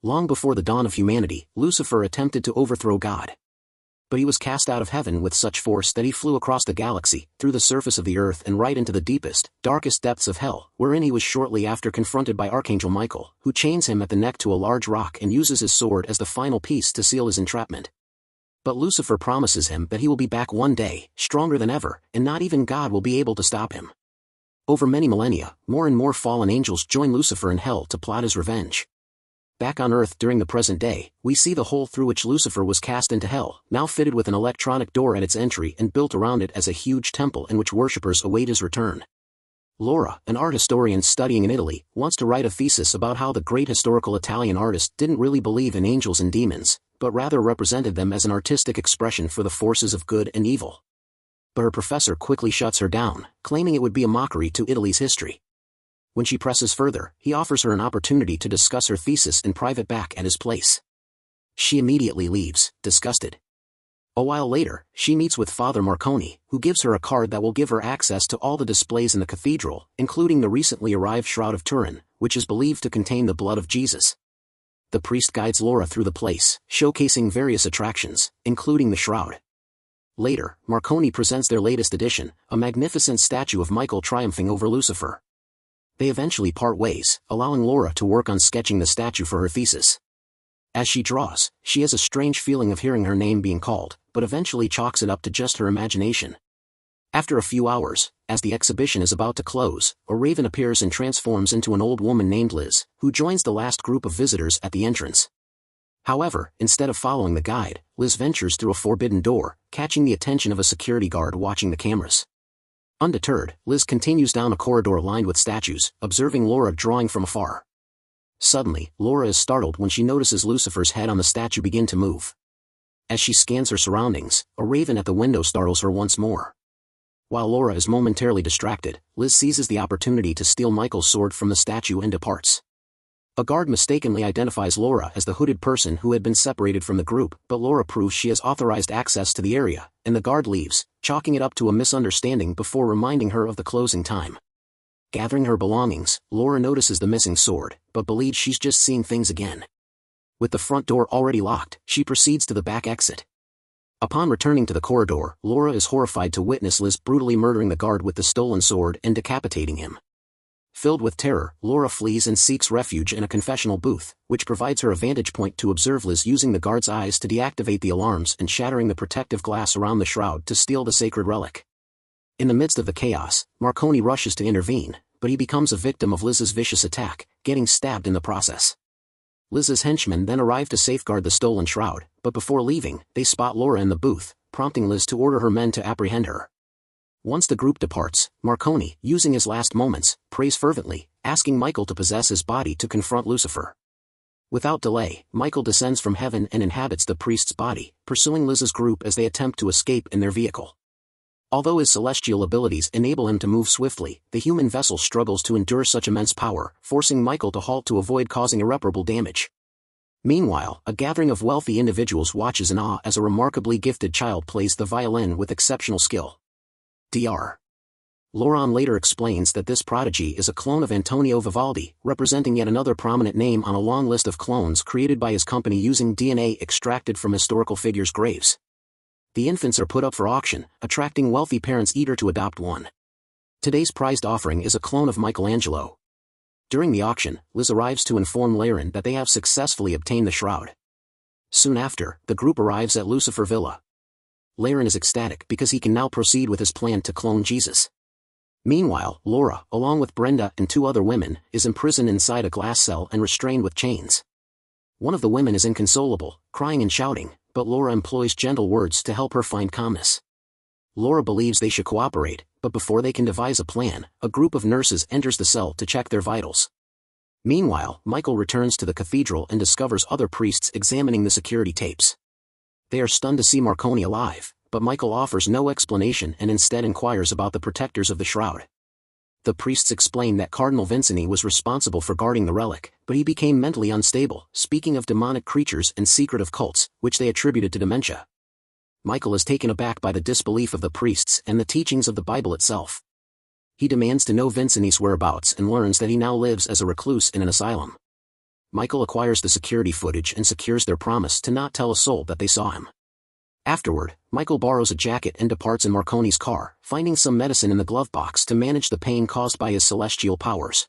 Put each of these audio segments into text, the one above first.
Long before the dawn of humanity, Lucifer attempted to overthrow God. But he was cast out of heaven with such force that he flew across the galaxy, through the surface of the earth and right into the deepest, darkest depths of hell, wherein he was shortly after confronted by Archangel Michael, who chains him at the neck to a large rock and uses his sword as the final piece to seal his entrapment. But Lucifer promises him that he will be back one day, stronger than ever, and not even God will be able to stop him. Over many millennia, more and more fallen angels join Lucifer in hell to plot his revenge. Back on Earth during the present day, we see the hole through which Lucifer was cast into hell, now fitted with an electronic door at its entry and built around it as a huge temple in which worshippers await his return. Laura, an art historian studying in Italy, wants to write a thesis about how the great historical Italian artist didn't really believe in angels and demons, but rather represented them as an artistic expression for the forces of good and evil. But her professor quickly shuts her down, claiming it would be a mockery to Italy's history. When she presses further, he offers her an opportunity to discuss her thesis in private back at his place. She immediately leaves, disgusted. A while later, she meets with Father Marconi, who gives her a card that will give her access to all the displays in the cathedral, including the recently arrived Shroud of Turin, which is believed to contain the blood of Jesus. The priest guides Laura through the place, showcasing various attractions, including the shroud. Later, Marconi presents their latest addition, a magnificent statue of Michael triumphing over Lucifer. They eventually part ways, allowing Laura to work on sketching the statue for her thesis. As she draws, she has a strange feeling of hearing her name being called, but eventually chalks it up to just her imagination. After a few hours, as the exhibition is about to close, a raven appears and transforms into an old woman named Liz, who joins the last group of visitors at the entrance. However, instead of following the guide, Liz ventures through a forbidden door, catching the attention of a security guard watching the cameras. Undeterred, Liz continues down a corridor lined with statues, observing Laura drawing from afar. Suddenly, Laura is startled when she notices Lucifer's head on the statue begin to move. As she scans her surroundings, a raven at the window startles her once more. While Laura is momentarily distracted, Liz seizes the opportunity to steal Michael's sword from the statue and departs. A guard mistakenly identifies Laura as the hooded person who had been separated from the group, but Laura proves she has authorized access to the area, and the guard leaves, chalking it up to a misunderstanding before reminding her of the closing time. Gathering her belongings, Laura notices the missing sword, but believes she's just seeing things again. With the front door already locked, she proceeds to the back exit. Upon returning to the corridor, Laura is horrified to witness Liz brutally murdering the guard with the stolen sword and decapitating him. Filled with terror, Laura flees and seeks refuge in a confessional booth, which provides her a vantage point to observe Liz using the guard's eyes to deactivate the alarms and shattering the protective glass around the shroud to steal the sacred relic. In the midst of the chaos, Marconi rushes to intervene, but he becomes a victim of Liz's vicious attack, getting stabbed in the process. Liz's henchmen then arrive to safeguard the stolen shroud, but before leaving, they spot Laura in the booth, prompting Liz to order her men to apprehend her. Once the group departs, Marconi, using his last moments, prays fervently, asking Michael to possess his body to confront Lucifer. Without delay, Michael descends from heaven and inhabits the priest's body, pursuing Liz's group as they attempt to escape in their vehicle. Although his celestial abilities enable him to move swiftly, the human vessel struggles to endure such immense power, forcing Michael to halt to avoid causing irreparable damage. Meanwhile, a gathering of wealthy individuals watches in awe as a remarkably gifted child plays the violin with exceptional skill. Dr. Loran later explains that this prodigy is a clone of Antonio Vivaldi, representing yet another prominent name on a long list of clones created by his company using DNA extracted from historical figures' graves. The infants are put up for auction, attracting wealthy parents eager to adopt one. Today's prized offering is a clone of Michelangelo. During the auction, Liz arrives to inform Laren that they have successfully obtained the shroud. Soon after, the group arrives at Lucifer Villa. Laren is ecstatic because he can now proceed with his plan to clone Jesus. Meanwhile, Laura, along with Brenda and two other women, is imprisoned inside a glass cell and restrained with chains. One of the women is inconsolable, crying and shouting, but Laura employs gentle words to help her find calmness. Laura believes they should cooperate, but before they can devise a plan, a group of nurses enters the cell to check their vitals. Meanwhile, Michael returns to the cathedral and discovers other priests examining the security tapes. They are stunned to see Marconi alive, but Michael offers no explanation and instead inquires about the protectors of the shroud. The priests explain that Cardinal Vincini was responsible for guarding the relic, but he became mentally unstable, speaking of demonic creatures and secretive cults, which they attributed to dementia. Michael is taken aback by the disbelief of the priests and the teachings of the Bible itself. He demands to know Vincini's whereabouts and learns that he now lives as a recluse in an asylum. Michael acquires the security footage and secures their promise to not tell a soul that they saw him. Afterward, Michael borrows a jacket and departs in Marconi's car, finding some medicine in the glove box to manage the pain caused by his celestial powers.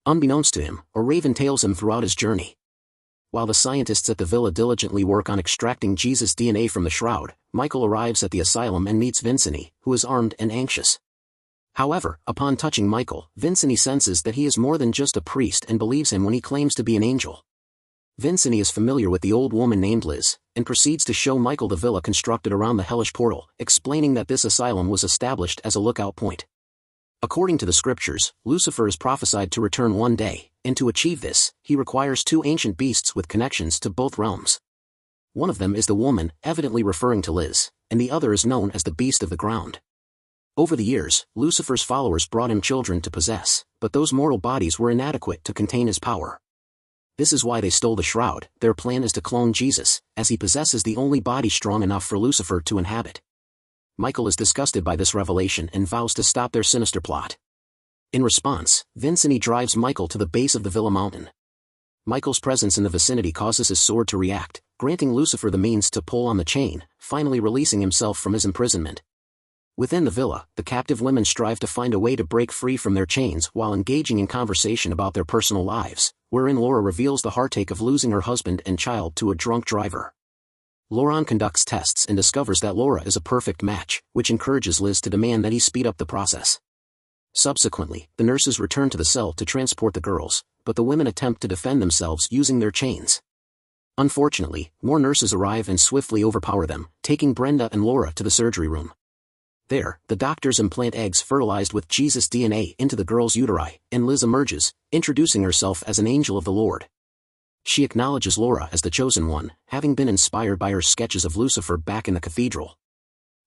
Unbeknownst to him, a raven tails him throughout his journey. While the scientists at the villa diligently work on extracting Jesus' DNA from the shroud, Michael arrives at the asylum and meets Vincent, who is armed and anxious. However, upon touching Michael, Vincent senses that he is more than just a priest and believes him when he claims to be an angel. Vincent is familiar with the old woman named Liz, and proceeds to show Michael the villa constructed around the hellish portal, explaining that this asylum was established as a lookout point. According to the scriptures, Lucifer is prophesied to return one day, and to achieve this, he requires two ancient beasts with connections to both realms. One of them is the woman, evidently referring to Liz, and the other is known as the beast of the ground. Over the years, Lucifer's followers brought him children to possess, but those mortal bodies were inadequate to contain his power. This is why they stole the shroud. Their plan is to clone Jesus, as he possesses the only body strong enough for Lucifer to inhabit. Michael is disgusted by this revelation and vows to stop their sinister plot. In response, Vincent drives Michael to the base of the Villa Mountain. Michael's presence in the vicinity causes his sword to react, granting Lucifer the means to pull on the chain, finally releasing himself from his imprisonment. Within the villa, the captive women strive to find a way to break free from their chains while engaging in conversation about their personal lives, wherein Laura reveals the heartache of losing her husband and child to a drunk driver. Laurent conducts tests and discovers that Laura is a perfect match, which encourages Liz to demand that he speed up the process. Subsequently, the nurses return to the cell to transport the girls, but the women attempt to defend themselves using their chains. Unfortunately, more nurses arrive and swiftly overpower them, taking Brenda and Laura to the surgery room. There, the doctors implant eggs fertilized with Jesus' DNA into the girls' uteri, and Liz emerges, introducing herself as an angel of the Lord. She acknowledges Laura as the chosen one, having been inspired by her sketches of Lucifer back in the cathedral.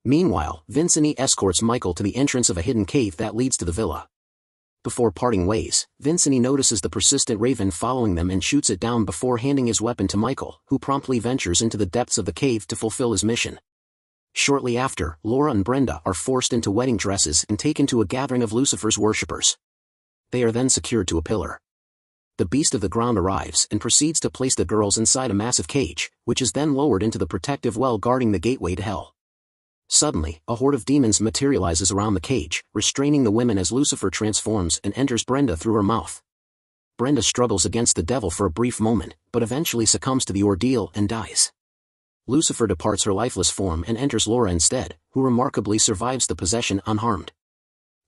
Meanwhile, Vincent escorts Michael to the entrance of a hidden cave that leads to the villa. Before parting ways, Vincent notices the persistent raven following them and shoots it down before handing his weapon to Michael, who promptly ventures into the depths of the cave to fulfill his mission. Shortly after, Laura and Brenda are forced into wedding dresses and taken to a gathering of Lucifer's worshippers. They are then secured to a pillar. The beast of the ground arrives and proceeds to place the girls inside a massive cage, which is then lowered into the protective well guarding the gateway to hell. Suddenly, a horde of demons materializes around the cage, restraining the women as Lucifer transforms and enters Brenda through her mouth. Brenda struggles against the devil for a brief moment, but eventually succumbs to the ordeal and dies. Lucifer departs her lifeless form and enters Laura instead, who remarkably survives the possession unharmed.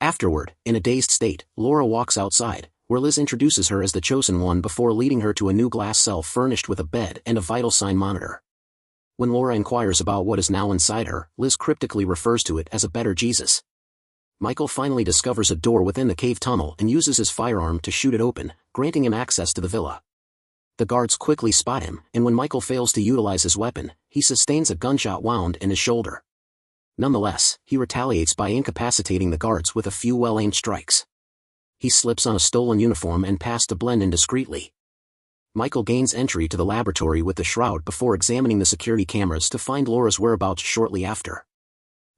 Afterward, in a dazed state, Laura walks outside, where Liz introduces her as the chosen one before leading her to a new glass cell furnished with a bed and a vital sign monitor. When Laura inquires about what is now inside her, Liz cryptically refers to it as a better Jesus. Michael finally discovers a door within the cave tunnel and uses his firearm to shoot it open, granting him access to the villa. The guards quickly spot him, and when Michael fails to utilize his weapon, he sustains a gunshot wound in his shoulder. Nonetheless, he retaliates by incapacitating the guards with a few well-aimed strikes. He slips on a stolen uniform and passes to blend in discreetly. Michael gains entry to the laboratory with the shroud before examining the security cameras to find Laura's whereabouts shortly after.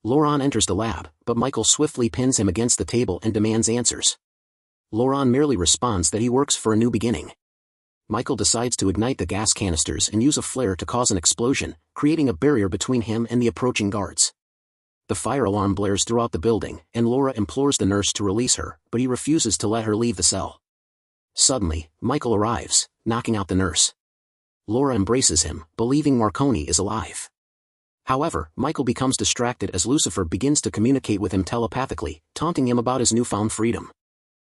Laurent enters the lab, but Michael swiftly pins him against the table and demands answers. Laurent merely responds that he works for a new beginning. Michael decides to ignite the gas canisters and use a flare to cause an explosion, creating a barrier between him and the approaching guards. The fire alarm blares throughout the building, and Laura implores the nurse to release her, but he refuses to let her leave the cell. Suddenly, Michael arrives, knocking out the nurse. Laura embraces him, believing Marconi is alive. However, Michael becomes distracted as Lucifer begins to communicate with him telepathically, taunting him about his newfound freedom.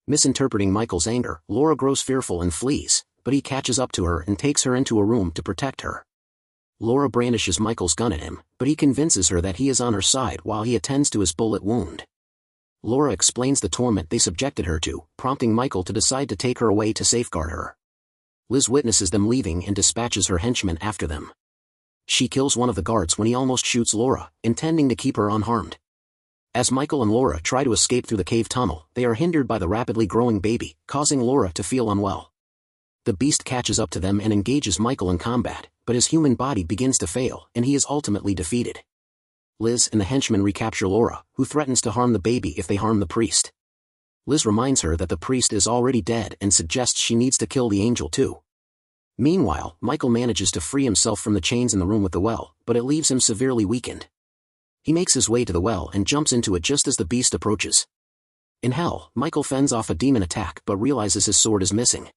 Misinterpreting Michael's anger, Laura grows fearful and flees, but he catches up to her and takes her into a room to protect her. Laura brandishes Michael's gun at him, but he convinces her that he is on her side while he attends to his bullet wound. Laura explains the torment they subjected her to, prompting Michael to decide to take her away to safeguard her. Liz witnesses them leaving and dispatches her henchmen after them. She kills one of the guards when he almost shoots Laura, intending to keep her unharmed. As Michael and Laura try to escape through the cave tunnel, they are hindered by the rapidly growing baby, causing Laura to feel unwell. The beast catches up to them and engages Michael in combat, but his human body begins to fail, and he is ultimately defeated. Liz and the henchmen recapture Laura, who threatens to harm the baby if they harm the priest. Liz reminds her that the priest is already dead and suggests she needs to kill the angel too. Meanwhile, Michael manages to free himself from the chains in the room with the well, but it leaves him severely weakened. He makes his way to the well and jumps into it just as the beast approaches. In hell, Michael fends off a demon attack but realizes his sword is missing.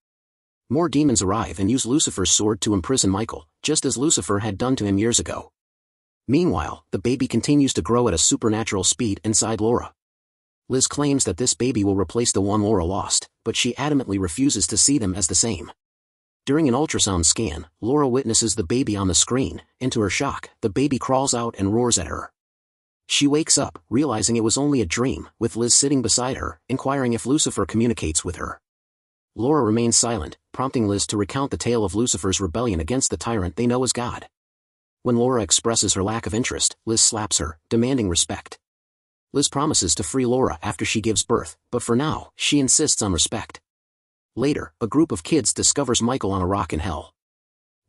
More demons arrive and use Lucifer's sword to imprison Michael, just as Lucifer had done to him years ago. Meanwhile, the baby continues to grow at a supernatural speed inside Laura. Liz claims that this baby will replace the one Laura lost, but she adamantly refuses to see them as the same. During an ultrasound scan, Laura witnesses the baby on the screen, and to her shock, the baby crawls out and roars at her. She wakes up, realizing it was only a dream, with Liz sitting beside her, inquiring if Lucifer communicates with her. Laura remains silent, prompting Liz to recount the tale of Lucifer's rebellion against the tyrant they know as God. When Laura expresses her lack of interest, Liz slaps her, demanding respect. Liz promises to free Laura after she gives birth, but for now, she insists on respect. Later, a group of kids discovers Michael on a rock in hell.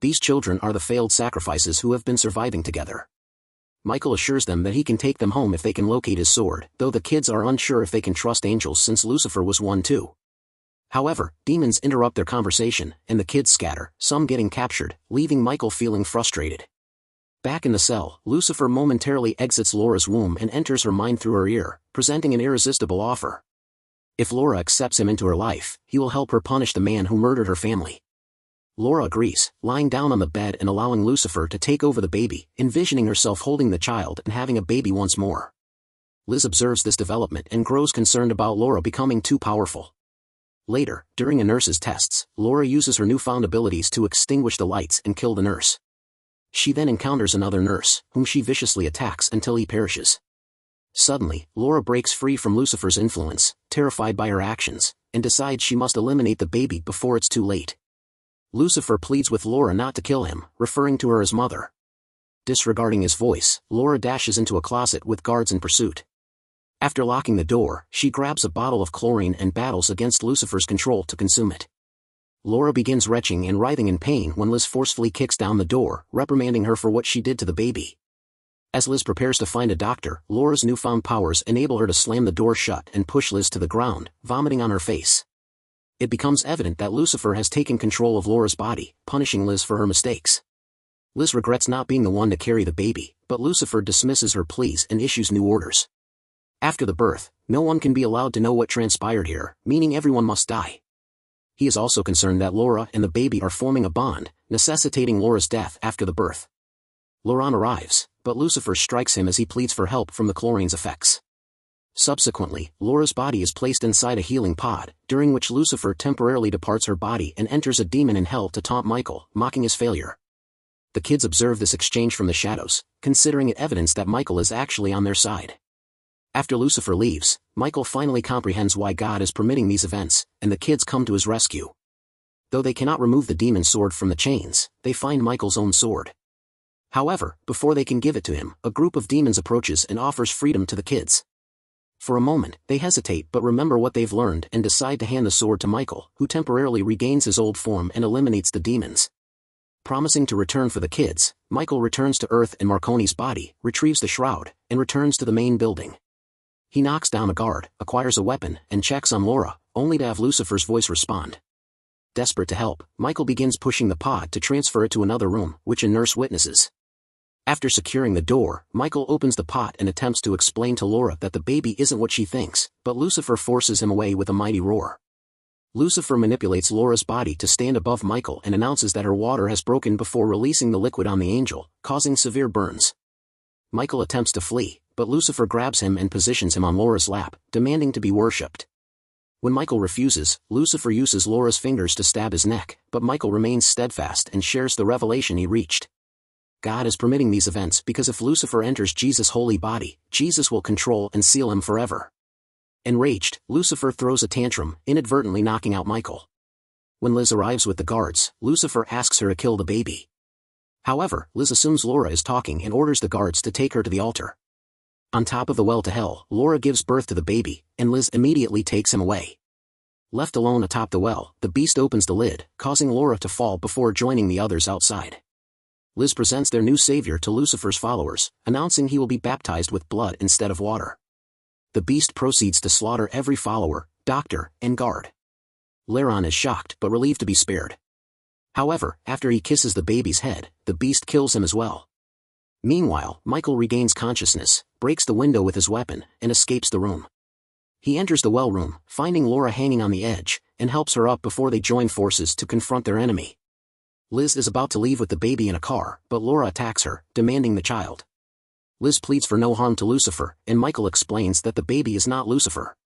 These children are the failed sacrifices who have been surviving together. Michael assures them that he can take them home if they can locate his sword, though the kids are unsure if they can trust angels since Lucifer was one too. However, demons interrupt their conversation, and the kids scatter, some getting captured, leaving Michael feeling frustrated. Back in the cell, Lucifer momentarily exits Laura's womb and enters her mind through her ear, presenting an irresistible offer. If Laura accepts him into her life, he will help her punish the man who murdered her family. Laura agrees, lying down on the bed and allowing Lucifer to take over the baby, envisioning herself holding the child and having a baby once more. Liz observes this development and grows concerned about Laura becoming too powerful. Later, during a nurse's tests, Laura uses her newfound abilities to extinguish the lights and kill the nurse. She then encounters another nurse, whom she viciously attacks until he perishes. Suddenly, Laura breaks free from Lucifer's influence, terrified by her actions, and decides she must eliminate the baby before it's too late. Lucifer pleads with Laura not to kill him, referring to her as mother. Disregarding his voice, Laura dashes into a closet with guards in pursuit. After locking the door, she grabs a bottle of chlorine and battles against Lucifer's control to consume it. Laura begins retching and writhing in pain when Liz forcefully kicks down the door, reprimanding her for what she did to the baby. As Liz prepares to find a doctor, Laura's newfound powers enable her to slam the door shut and push Liz to the ground, vomiting on her face. It becomes evident that Lucifer has taken control of Laura's body, punishing Liz for her mistakes. Liz regrets not being the one to carry the baby, but Lucifer dismisses her pleas and issues new orders. After the birth, no one can be allowed to know what transpired here, meaning everyone must die. He is also concerned that Laura and the baby are forming a bond, necessitating Laura's death after the birth. Laurent arrives, but Lucifer strikes him as he pleads for help from the chlorine's effects. Subsequently, Laura's body is placed inside a healing pod, during which Lucifer temporarily departs her body and enters a demon in hell to taunt Michael, mocking his failure. The kids observe this exchange from the shadows, considering it evidence that Michael is actually on their side. After Lucifer leaves, Michael finally comprehends why God is permitting these events, and the kids come to his rescue. Though they cannot remove the demon sword from the chains, they find Michael's own sword. However, before they can give it to him, a group of demons approaches and offers freedom to the kids. For a moment, they hesitate but remember what they've learned and decide to hand the sword to Michael, who temporarily regains his old form and eliminates the demons. Promising to return for the kids, Michael returns to Earth in Marconi's body, retrieves the shroud, and returns to the main building. He knocks down a guard, acquires a weapon, and checks on Laura, only to have Lucifer's voice respond. Desperate to help, Michael begins pushing the pod to transfer it to another room, which a nurse witnesses. After securing the door, Michael opens the pot and attempts to explain to Laura that the baby isn't what she thinks, but Lucifer forces him away with a mighty roar. Lucifer manipulates Laura's body to stand above Michael and announces that her water has broken before releasing the liquid on the angel, causing severe burns. Michael attempts to flee, but Lucifer grabs him and positions him on Laura's lap, demanding to be worshipped. When Michael refuses, Lucifer uses Laura's fingers to stab his neck, but Michael remains steadfast and shares the revelation he reached. God is permitting these events because if Lucifer enters Jesus' holy body, Jesus will control and seal him forever. Enraged, Lucifer throws a tantrum, inadvertently knocking out Michael. When Liz arrives with the guards, Lucifer asks her to kill the baby. However, Liz assumes Laura is talking and orders the guards to take her to the altar. On top of the well to hell, Laura gives birth to the baby, and Liz immediately takes him away. Left alone atop the well, the beast opens the lid, causing Laura to fall before joining the others outside. Liz presents their new savior to Lucifer's followers, announcing he will be baptized with blood instead of water. The beast proceeds to slaughter every follower, doctor, and guard. Laron is shocked but relieved to be spared. However, after he kisses the baby's head, the beast kills him as well. Meanwhile, Michael regains consciousness, breaks the window with his weapon, and escapes the room. He enters the well room, finding Laura hanging on the edge, and helps her up before they join forces to confront their enemy. Liz is about to leave with the baby in a car, but Laura attacks her, demanding the child. Liz pleads for no harm to Lucifer, and Michael explains that the baby is not Lucifer.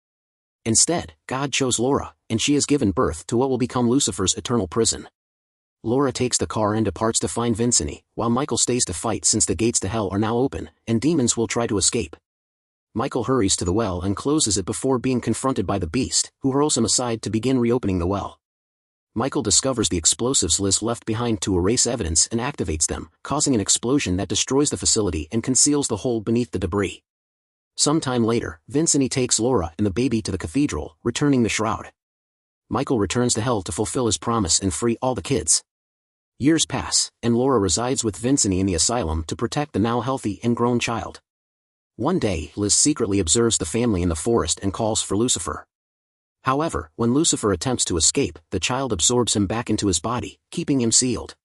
Instead, God chose Laura, and she has given birth to what will become Lucifer's eternal prison. Laura takes the car and departs to find Vincent, while Michael stays to fight since the gates to hell are now open, and demons will try to escape. Michael hurries to the well and closes it before being confronted by the beast, who hurls him aside to begin reopening the well. Michael discovers the explosives Liz left behind to erase evidence and activates them, causing an explosion that destroys the facility and conceals the hole beneath the debris. Sometime later, Vincent takes Laura and the baby to the cathedral, returning the shroud. Michael returns to hell to fulfill his promise and free all the kids. Years pass, and Laura resides with Vincent in the asylum to protect the now healthy and grown child. One day, Liz secretly observes the family in the forest and calls for Lucifer. However, when Lucifer attempts to escape, the child absorbs him back into his body, keeping him sealed.